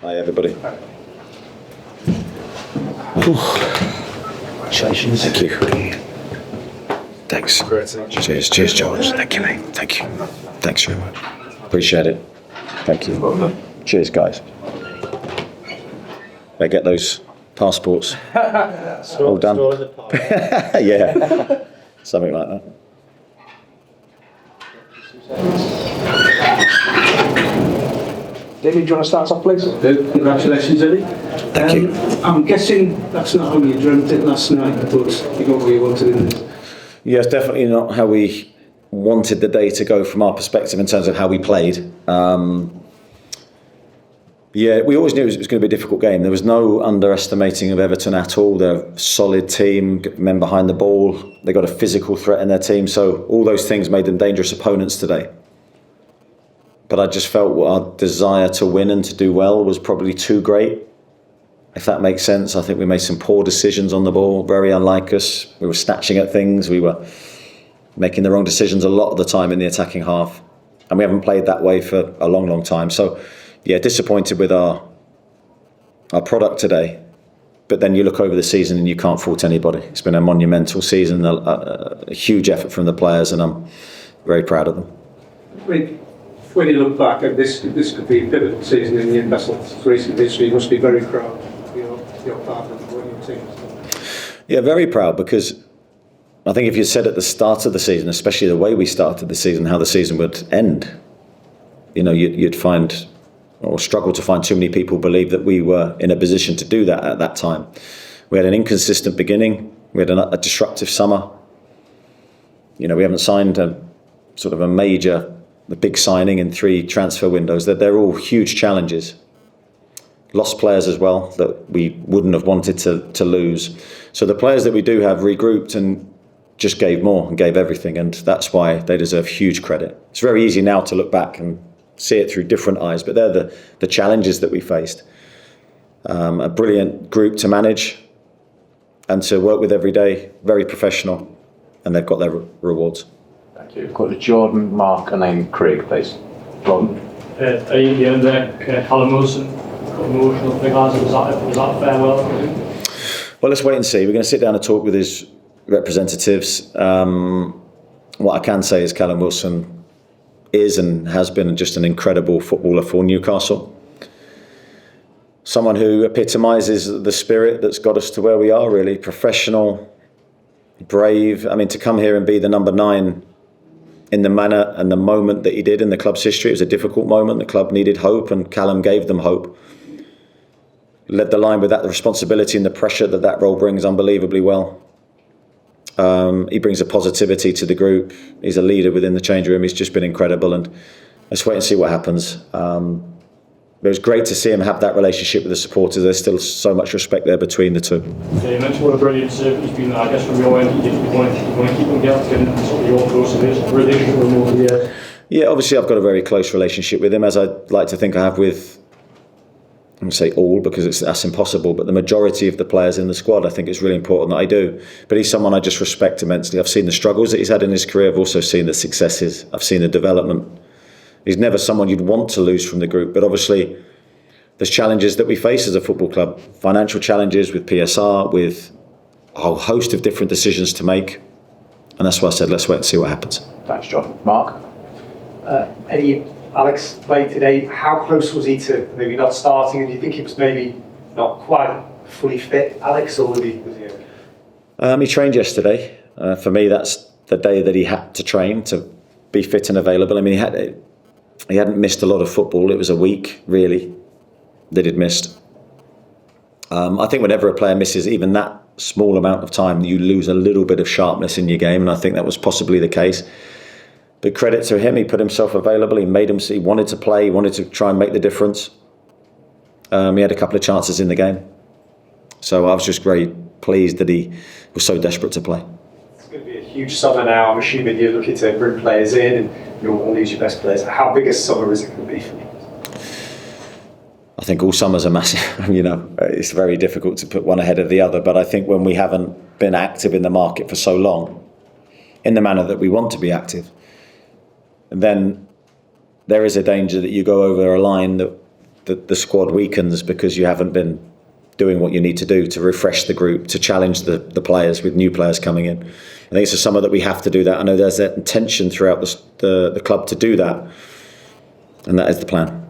Hi, everybody. Congratulations. Thank you. Thanks. Cheers, George. Thank you, mate. Thank you. Thanks very much. Appreciate it. Thank you. Cheers, guys. They get those passports all done. Yeah, something like that. David, do you want to start off, please? Congratulations, Eddie. Thank you. I'm guessing that's not how you dreamt it last night, but you got what you wanted in this. Yeah, it's definitely not how we wanted the day to go from our perspective in terms of how we played. Yeah, we always knew it was going to be a difficult game. There was no underestimating of Everton at all. They're a solid team, men behind the ball. They got a physical threat in their team. So all those things made them dangerous opponents today. But I just felt our desire to win and to do well was probably too great, if that makes sense. I think we made some poor decisions on the ball, very unlike us. We were snatching at things. We were making the wrong decisions a lot of the time in the attacking half. And we haven't played that way for a long, long time. So, yeah, disappointed with our product today. But then you look over the season and you can't fault anybody. It's been a monumental season, a huge effort from the players, and I'm very proud of them. When you look back at this could be a pivotal season in Newcastle's recent history. You must be very proud of your part of your team. Yeah, very proud, because I think if you said at the start of the season, especially the way we started the season, how the season would end, you'd find or struggle to find too many people believe that we were in a position to do that at that time. We had an inconsistent beginning. We had a disruptive summer. We haven't signed a big signing in 3 transfer windows. They're all huge challenges. Lost players as well that we wouldn't have wanted to lose. So the players that we do have regrouped and just gave more and gave everything, and that's why they deserve huge credit. It's very easy now to look back and see it through different eyes, but they're the challenges that we faced. A brilliant group to manage and to work with every day, very professional, and they've got their rewards. Thank you. Got Jordan, Mark, and then Craig, please. Jordan. Are you the end there, Callum Wilson? Emotional thing, was that farewell? Well, let's wait and see. We're going to sit down and talk with his representatives. What I can say is Callum Wilson is and has been just an incredible footballer for Newcastle. Someone who epitomises the spirit that's got us to where we are, really. Professional, brave. I mean, to come here and be the number 9 in the manner and the moment that he did in the club's history, it was a difficult moment. The club needed hope, and Callum gave them hope. Led the line with that, the responsibility and the pressure that role brings unbelievably well. He brings a positivity to the group. He's a leader within the change room. He's just been incredible, and let's wait and see what happens. It was great to see him have that relationship with the supporters. There's still so much respect there between the two. Yeah, you mentioned what a brilliant servant he's been, I guess, from your end. You want to keep him getting sort of your close relationship with him over the years. Yeah, obviously I've got a very close relationship with him, as I'd like to think I have with, I'm going to say all, because that's impossible, but the majority of the players in the squad. I think it's really important that I do. But he's someone I just respect immensely. I've seen the struggles that he's had in his career. I've also seen the successes. I've seen the development. He's never someone you'd want to lose from the group, but obviously there's challenges that we face as a football club. Financial challenges with PSR, with a whole host of different decisions to make. And that's why I said, let's wait and see what happens. Thanks, John. Mark? Eddie, Alex played today. How close was he to maybe not starting? And do you think he was maybe not quite fully fit, Alex, or was he He trained yesterday. For me, that's the day that he had to train to be fit and available. I mean, he hadn't missed a lot of football. It was a week, really, that he'd missed. I think whenever a player misses even that small amount of time, you lose a little bit of sharpness in your game, and I think that was possibly the case. But credit to him, he put himself available. He wanted to play. He wanted to try and make the difference. He had a couple of chances in the game. So I was just very pleased that he was so desperate to play. It's going to be a huge summer now. I'm assuming you're looking to bring players in and you don't want to lose your best players. How big a summer is it going to be for you? I think all summers are massive. It's very difficult to put one ahead of the other. But I think when we haven't been active in the market for so long, in the manner that we want to be active, then there is a danger that you go over a line that the squad weakens because you haven't been doing what you need to do to refresh the group, to challenge the players with new players coming in. I think it's a summer that we have to do that. I know there's that intention throughout the club to do that, and that is the plan.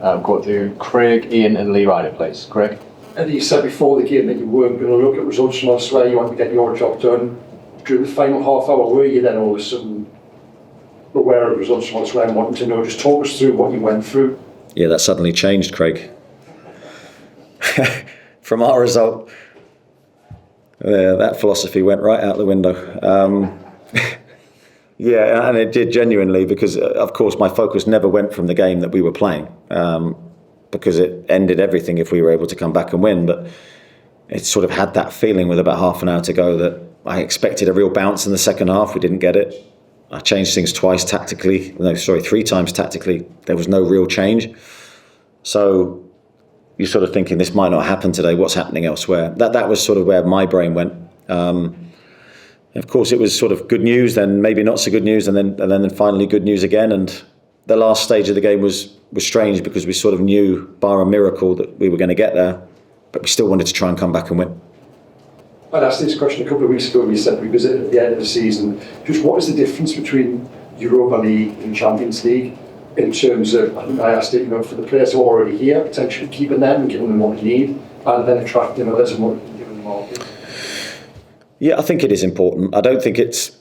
Go to Craig, Ian and Lee Ryder, please. Craig? And you said before the game that you weren't going to look at results from elsewhere, you wanted to get your job done. During the final half hour, were you then all of a sudden aware of results from elsewhere and wanting to know? Just talk us through what you went through. Yeah, that suddenly changed, Craig. From our result, that philosophy went right out the window. Yeah, and it did genuinely, because of course my focus never went from the game that we were playing, because it ended everything if we were able to come back and win. But it sort of had that feeling with about half an hour to go that I expected a real bounce in the second half. We didn't get it. I changed things three times tactically. There was no real change. So you're sort of thinking, this might not happen today. What's happening elsewhere? That was sort of where my brain went. Of course, it was sort of good news, then maybe not so good news, and then finally good news again. And the last stage of the game was strange, because we sort of knew, bar a miracle, that we were going to get there, but we still wanted to try and come back and win. I'd asked this question a couple of weeks ago when you said we visited at the end of the season. Just what is the difference between Europa League and Champions League in terms of, I think I asked it, for the players who are already here, potentially keeping them and giving them what they need, and then attracting others and what you can give in the market? Yeah, I think it is important. I don't think it's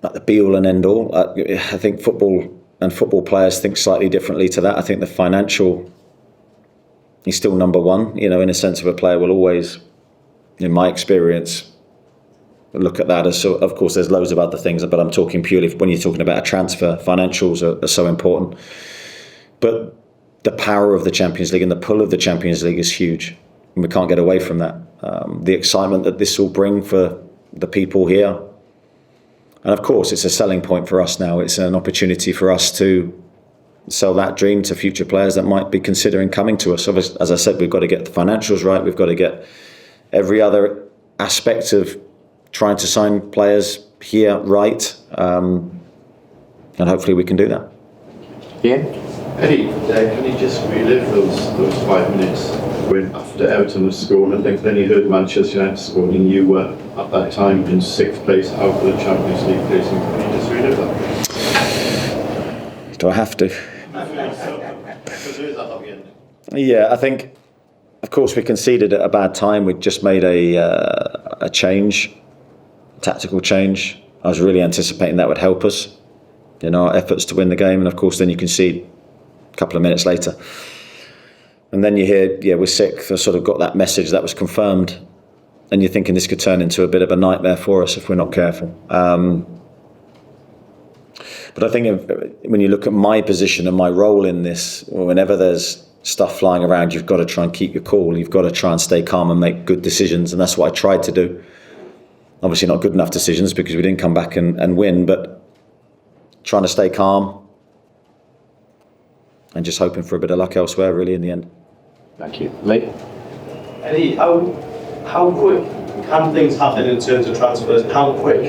like the be all and end all. I think football and football players think slightly differently to that. I think the financial is still number one, in a sense of a player will always, in my experience, look at that as, so of course there's loads of other things, but I'm talking purely when you're talking about a transfer, financials are so important. But the power of the Champions League and the pull of the Champions League is huge, and we can't get away from that. The excitement that this will bring for the people here, and of course it's a selling point for us now. It's an opportunity for us to sell that dream to future players that might be considering coming to us. Obviously, as I said, we've got to get the financials right, we've got to get every other aspect of trying to sign players here right, and hopefully we can do that. Ian? Eddie, can you just relive those 5 minutes when after Everton was scoring and things, then you heard Manchester United scoring, and you were at that time in 6th place out of the Champions League place? Can you just relive that? Do I have to? Yeah, I think, of course, we conceded at a bad time. We'd just made a change, tactical change. I was really anticipating that would help us in our efforts to win the game, and of course then you concede a couple of minutes later. And then you hear, we're sick. I sort of got that message that was confirmed, and you're thinking this could turn into a bit of a nightmare for us if we're not careful. But I think when you look at my position and my role in this, whenever there's stuff flying around, you've got to try and keep your cool. You've got to try and stay calm and make good decisions, and that's what I tried to do. Obviously not good enough decisions because we didn't come back and win, but trying to stay calm and just hoping for a bit of luck elsewhere, really, in the end. Thank you. Lee? Eddie, how quick can things happen in terms of transfers? How quick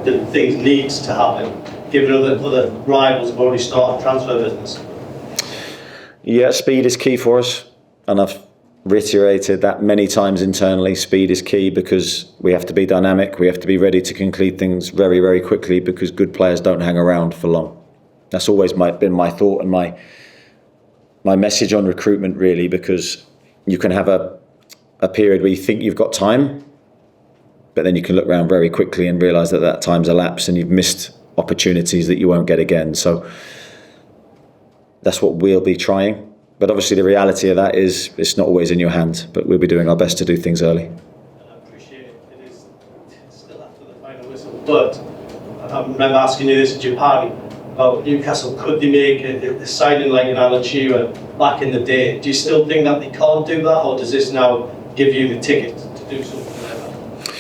do things need to happen, given other rivals have already started transfer business? Yeah, speed is key for us, and I've reiterated that many times internally. Speed is key because we have to be dynamic. We have to be ready to conclude things very, very quickly, because good players don't hang around for long. That's always been my thought and my message on recruitment, really, because you can have a period where you think you've got time, but then you can look around very quickly and realise that time's elapsed and you've missed opportunities that you won't get again. So that's what we'll be trying. But obviously the reality of that is it's not always in your hands, but we'll be doing our best to do things early. And I appreciate it is still after the final whistle, but I remember asking you this in Japan about Newcastle. Could they make a signing like an Alan Shearer back in the day? Do you still think that they can't do that, or does this now give you the ticket to do something like that?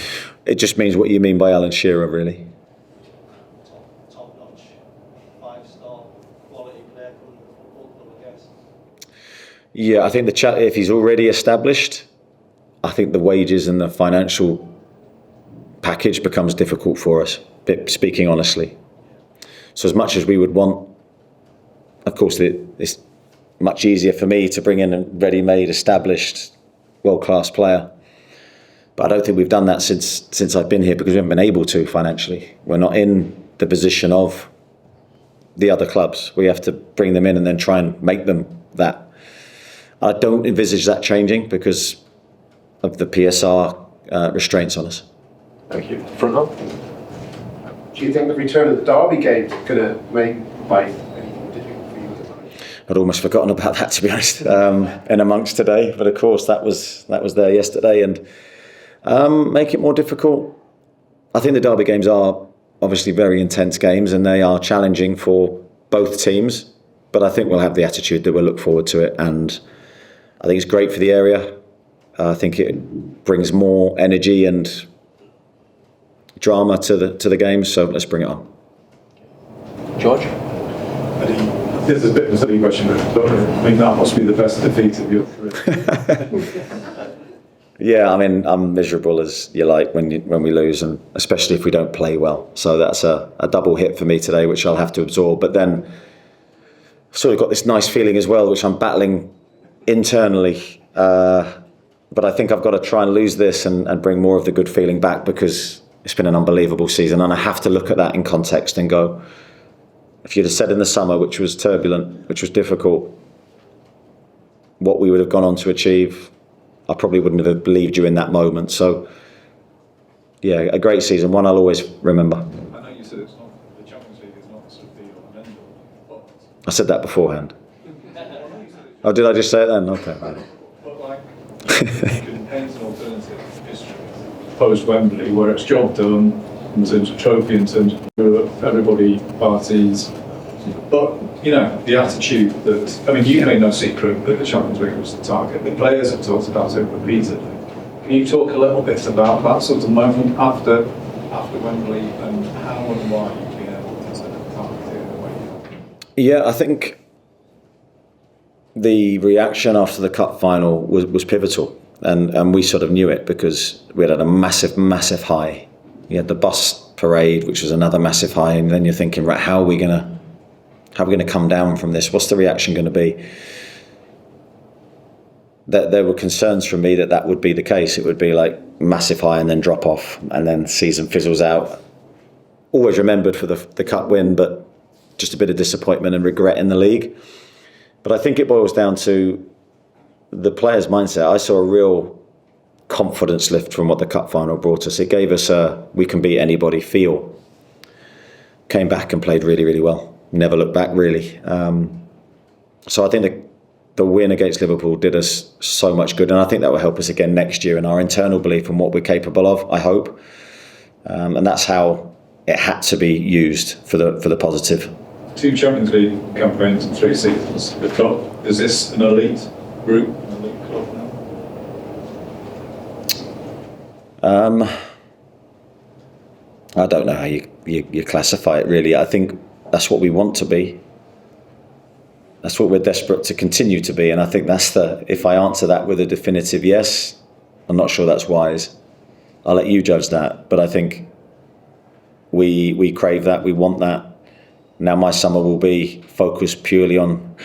It just means what you mean by Alan Shearer, really. Top-notch, 5-star quality player from the football club, I guess. Yeah, I think if he's already established, I think the wages and the financial package becomes difficult for us, speaking honestly. So as much as we would want, of course, much easier for me to bring in a ready-made, established, world-class player. But I don't think we've done that since I've been here, because we haven't been able to financially. We're not in the position of the other clubs. We have to bring them in and then try and make them that. I don't envisage that changing because of the PSR restraints on us. Thank you. Front row. Do you think the return of the Derby game is going to make life any more difficult for you as a manager? I'd almost forgotten about that, to be honest, in amongst today. But of course, that was there yesterday, and make it more difficult. I think the Derby games are obviously very intense games, and they are challenging for both teams. But I think we'll have the attitude that we'll look forward to it, and I think it's great for the area. I think it brings more energy and drama to the games. So let's bring it on. George? This is a bit of a silly question, but I think that must be the best defeat of your career. Yeah, I mean, I'm miserable as you like when we lose, and especially if we don't play well. So that's a double hit for me today, which I'll have to absorb. But then I've sort of got this nice feeling as well, which I'm battling internally. But I think I've got to try and lose this and bring more of the good feeling back, because it's been an unbelievable season. And I have to look at that in context and go, if you'd have said in the summer, which was turbulent, which was difficult, what we would have gone on to achieve, I probably wouldn't have believed you in that moment. So, yeah, a great season, one I'll always remember. I know you said it's not, the Champions League is not sort of the or end all, but I said that beforehand. Oh, did I just say it then? Okay. But like, you can paint an alternative history post Wembley where it's job done in terms of trophy, in terms of Europe, everybody parties. But, you know, the attitude that, I mean, you made no secret that the Champions League was the target. The players have talked about it repeatedly. Can you talk a little bit about that sort of moment after Wembley, and how and why you've been able to target it in the way you have? Yeah, I think the reaction after the cup final was pivotal, and we sort of knew it because we had a massive high. You had the bus parade, which was another massive high, and then you're thinking, right, how are we going to come down from this? What's the reaction going to be? There were concerns from me that would be the case. It would be like massive high and then drop off, and then season fizzles out. Always remembered for the cup win, but just a bit of disappointment and regret in the league. But I think it boils down to the players' mindset. I saw a real confidence lift from what the cup final brought us. It gave us a we can beat anybody feel. Came back and played really, really well. Never looked back, really. So I think the win against Liverpool did us so much good, and I think that will help us again next year in our internal belief in what we're capable of, I hope. And that's how it had to be used for the positive. 2 Champions League campaigns in 3 seasons. The club, is this an elite group, an elite club now? I don't know how you classify it, really. I think that's what we want to be. That's what we're desperate to continue to be, and I think if I answer that with a definitive yes, I'm not sure that's wise. I'll let you judge that, but I think we crave that, we want that. Now my summer will be focused purely on,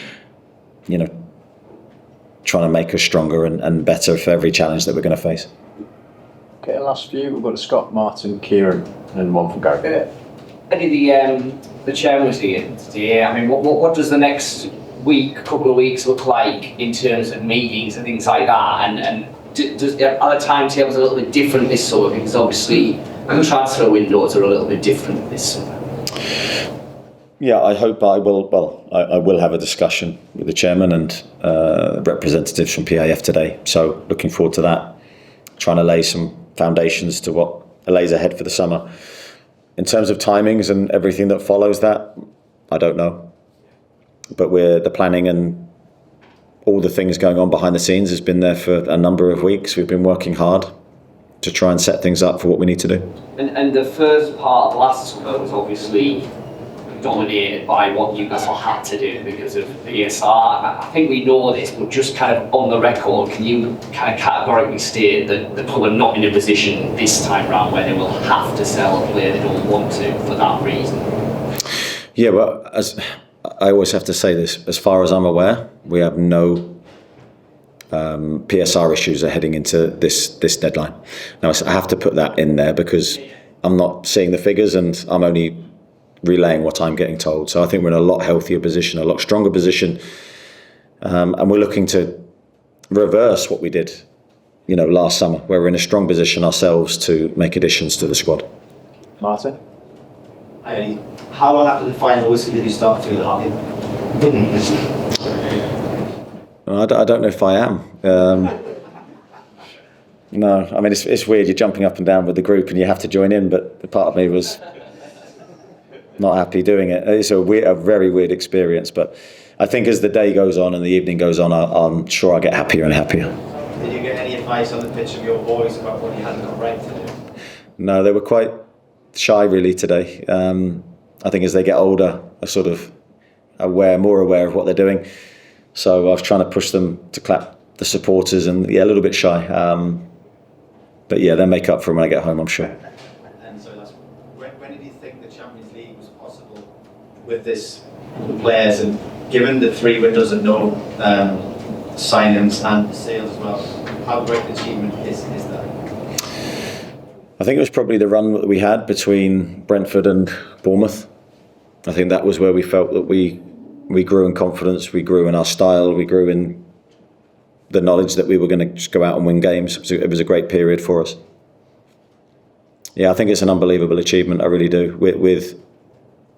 trying to make us stronger and better for every challenge that we're going to face. Okay, last few, we've got Scott, Martin, Kieran, and one from Gary. Eddie, the chairman was here today. I mean, what does the next couple of weeks look like in terms of meetings and things like that? And are the timetables a little bit different this summer? Because obviously the transfer windows are a little bit different this summer. Yeah, I hope I will. Well, I will have a discussion with the chairman and representatives from PAF today. So looking forward to that. Trying to lay some foundations to what lays ahead for the summer. In terms of timings and everything that follows that, I don't know. But the planning and all the things going on behind the scenes has been there for a number of weeks. We've been working hard to try and set things up for what we need to do. And the first part of last summer was obviously dominated by what Newcastle had to do because of PSR. I think we know this, but just kind of on the record, can you kind of categorically state that the club are not in a position this time round where they will have to sell a player they don't want to for that reason? Yeah, well, as I always have to say this, as far as I'm aware, we have no PSR issues are heading into this deadline. Now I have to put that in there because I'm not seeing the figures and I'm only relaying what I'm getting told. So I think we're in a lot healthier position, a lot stronger position, and we're looking to reverse what we did, last summer, where we're in a strong position ourselves to make additions to the squad. Martin? Eddie, how long after the final whistle did you start feeling happy? I don't know if I am. No, I mean, it's weird. You're jumping up and down with the group and you have to join in, but the part of me was not happy doing it. It's a very weird experience, but I think as the day goes on and the evening goes on, I'm sure I get happier and happier. Did you get any advice on the pitch from your boys about what you hadn't got right to do? No, they were quite shy really today. I think as they get older, are sort of more aware of what they're doing. So I was trying to push them to clap the supporters and a little bit shy. But they'll make up for it when I get home, I'm sure. And so when did you think the Champions League was possible with this players, and given the 3 windows of no signings and sales as well, how great an achievement is that? I think it was probably the run that we had between Brentford and Bournemouth. I think that was where we felt that we grew in confidence, we grew in our style, we grew in the knowledge that we were going to just go out and win games. It was a great period for us. I think it's an unbelievable achievement, I really do. With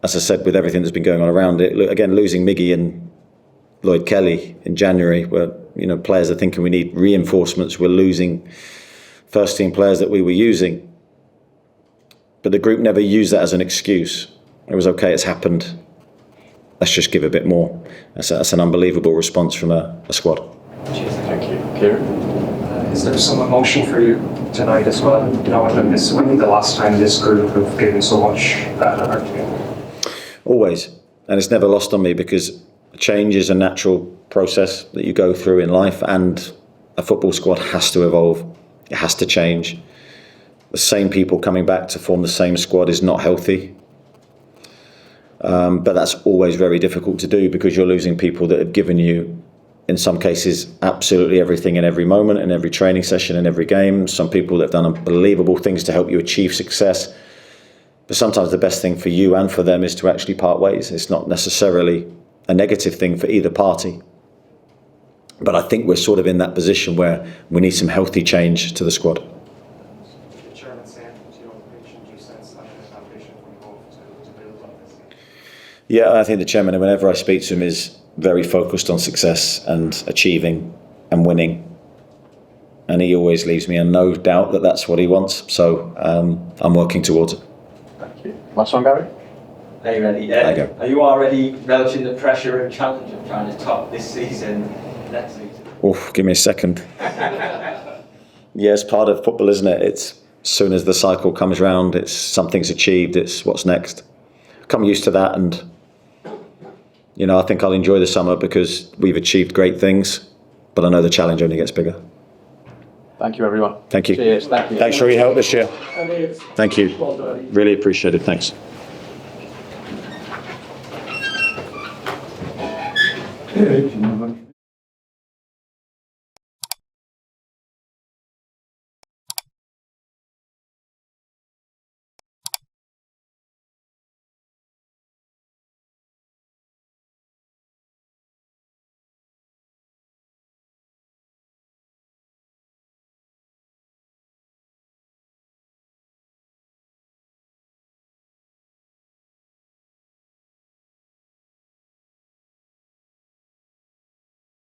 as I said, with everything that's been going on around it, again, losing Miggy and Lloyd Kelly in January, where players are thinking we need reinforcements, we're losing first team players that we were using. But the group never used that as an excuse. It was okay, it's happened. Let's just give a bit more. That's an unbelievable response from a squad. Cheers, thank you. Kieran? Is there some emotion for you tonight as well? When the last time this group have given so much argument? Always. And it's never lost on me because change is a natural process that you go through in life, and a football squad has to evolve. It has to change. The same people coming back to form the same squad is not healthy. But that's always very difficult to do because you're losing people that have given you, in some cases, absolutely everything in every moment, in every training session, in every game. Some people that have done unbelievable things to help you achieve success. But sometimes the best thing for you and for them is to actually part ways. It's not necessarily a negative thing for either party. But I think we're sort of in that position where we need some healthy change to the squad. Yeah, I think the chairman, whenever I speak to him, is very focused on success and achieving and winning. And he always leaves me in no doubt that that's what he wants. So I'm working towards it. Thank you. Last one, Gary? Are you ready? Are you already relishing the pressure and challenge of trying to top this season, next season? Oof, give me a second. Yeah, it's part of football, isn't it? It's as soon as the cycle comes round, it's something's achieved, it's what's next. I'm used to that, and I think I'll enjoy the summer because we've achieved great things, but I know the challenge only gets bigger. Thank you, everyone. Thank you. Cheers. Thank you. Thanks for your help this year. Thank you. Really appreciate it. Thanks. Yeah,